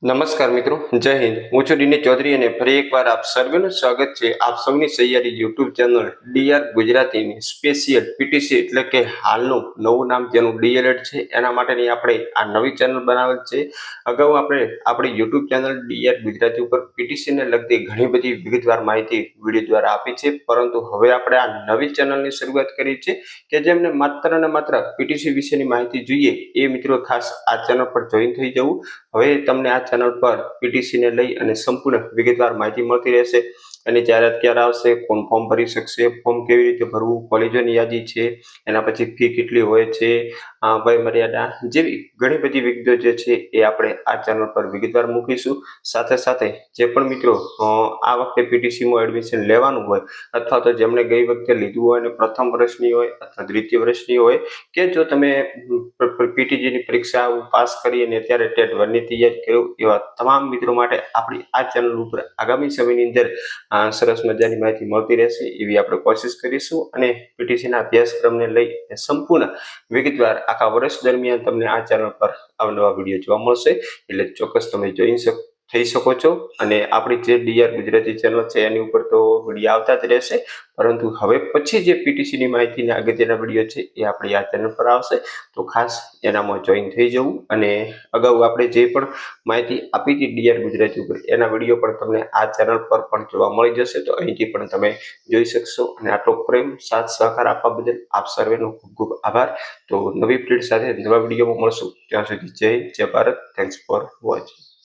નમસ્કાર મિત્રો, જય હિન્દ. હું છું ડીની ચૌધરી અને ફરી એકવાર આપ સર્વેનું સ્વાગત છે આપ સૌની સહિયારી યુટ્યુબ ચેનલ ડીઆર ગુજરાતીની સ્પેશિયલ પીટીસી એટલે કે હાલનું નવું નામ જેનું ડીએલએડ છે એના માટેની આપણે આ નવી ચેનલ બનાવેલ છે. અગાઉ આપણે આપણી યુટ્યુબ ચેનલ ડીઆર ગુજરાતી ઉપર પીટીસીને લગતી ઘણી બધી વિગતવાર માહિતી વિડીયો દ્વારા આપી છે, પરંતુ હવે આપણે આ નવી ચેનલની શરૂઆત કરી છે કે જેમને માત્ર અને માત્ર પીટીસી વિશેની માહિતી જોઈએ એ મિત્રો ખાસ આ ચેનલ પર જોઈન થઈ જવું. હવે તમને આ ચેનલ પર પીટીસી ને લઈ અને સંપૂર્ણ વિગતવાર માહિતી મળતી રહેશે. અને જાહેરાત ક્યારે આવશે, કોણ ફોર્મ ભરી શકશે, ફોર્મ કેવી રીતે ભરવું, કોલેજોની યાદી છે, એના પછી ફી કેટલી હોય છે, વય મર્યાદા જેવી ઘણી બધી વિગતો જે છે એ આપણે આ ચેનલ પર વિગતવાર મૂકીશું. સાથે સાથે જે પણ મિત્રો આ વખતે પીટીસીમાં એડમિશન લેવાનું હોય અથવા તો જેમણે ગઈ વખતે લીધું હોય અને પ્રથમ વર્ષની હોય અથવા દ્વિતીય વર્ષની હોય કે જો તમે પીટીજીની પરીક્ષા પાસ કરી અને અત્યારે ટેટ 1 ની તૈયારી કરો એવા તમામ મિત્રો માટે આપણી આ ચેનલ ઉપર આગામી સમયની અંદર સરસ મજાની માહિતી મળતી રહેશે એવી આપણે કોશિશ કરીશું. અને પીટીસીના અભ્યાસક્રમને લઈ સંપૂર્ણ વિગતવાર આખા વર્ષ દરમિયાન તમને આ ચેનલ પર અવનવા વિડીયો જોવા મળશે, એટલે ચોક્કસ તમે જોઈ થઈ શકો છો. અને આપણી જે ડીઆર ગુજરાતી ચેનલ છે એની ઉપર તો વિડીયો આવતા જ રહેશે, પરંતુ હવે પછી જે પીટીસીની માહિતીના અગત્યના વિડીયો છે એ આપણી આ ચેનલ પર આવશે, તો ખાસ એનામાં જોઈન થઈ જવું. અને અગાઉ આપણે જે પણ માહિતી આપી હતી ડીઆર ગુજરાતી ઉપર એના વિડીયો પણ તમને આ ચેનલ પર પણ જોવા મળી જશે, તો અહીંથી પણ તમે જોઈ શકશો. અને આટલો પ્રેમ સાથ સહકાર આપવા બદલ આપ સર્વેનો ખૂબ ખૂબ આભાર. તો નવી પ્લેટ સાથે નવા વિડીયોમાં મળશું, ત્યાં સુધી જય ભારત. Thanks for watching.